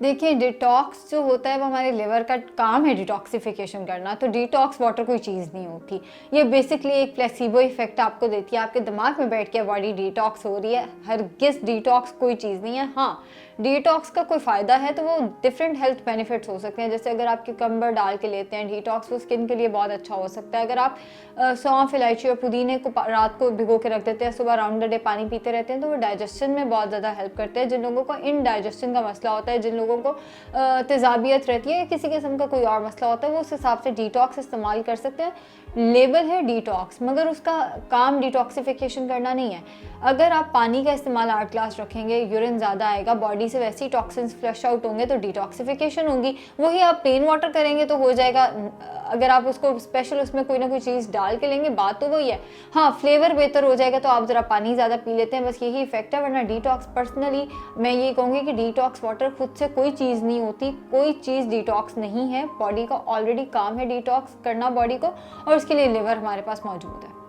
देखिए, डिटॉक्स जो होता है वो हमारे लिवर का काम है डिटॉक्सिफिकेशन करना, तो डिटॉक्स वाटर कोई चीज़ नहीं होती। ये बेसिकली एक प्लेसिबो इफेक्ट आपको देती है, आपके दिमाग में बैठ के बॉडी डिटॉक्स हो रही है। हरगिज़ डिटॉक्स कोई चीज़ नहीं है। हाँ, डिटॉक्स का कोई फ़ायदा है तो वो डिफरेंट हेल्थ बेनिफिट्स हो सकते हैं, जैसे अगर आप क्यूकम्बर डाल के लेते हैं डिटॉक्स, वो स्किन के लिए बहुत अच्छा हो सकता है। अगर आप सौंफ, इलायची और पुदीने को रात को भिगो के रख देते हैं, सुबह राउंड द डे पानी पीते रहते हैं, तो वो डाइजेशन में बहुत ज़्यादा हेल्प करते हैं। जिन लोगों को इनडाइजेशन का मसला होता है, जिन लोगों को तेज़ाबियत रहती है या किसी किस्म का कोई और मसला होता है, वो उस हिसाब से डिटॉक्स इस्तेमाल कर सकते हैं। लेबल है डिटॉक्स, मगर उसका काम डिटॉक्सिफिकेशन करना नहीं है। अगर आप पानी का इस्तेमाल 8 ग्लास रखेंगे, यूरिन ज़्यादा आएगा, बॉडी से वैसे ही टॉक्सिन्स फ्लश आउट होंगे, तो डिटॉक्सिफिकेशन होगी। वही आप प्लेन वाटर करेंगे तो हो जाएगा। अगर आप उसको स्पेशल उसमें कोई ना कोई चीज़ डाल के लेंगे, बात तो वही है। हाँ, फ्लेवर बेहतर हो जाएगा, तो आप ज़रा पानी ज़्यादा पी लेते हैं, बस यही इफेक्ट है। वरना डिटॉक्स, पर्सनली मैं ये कहूँगी कि डिटॉक्स वाटर खुद से कोई चीज़ नहीं होती, कोई चीज़ डिटॉक्स नहीं है। बॉडी का ऑलरेडी काम है डिटॉक्स करना बॉडी को, और उसके लिए लिवर हमारे पास मौजूद है।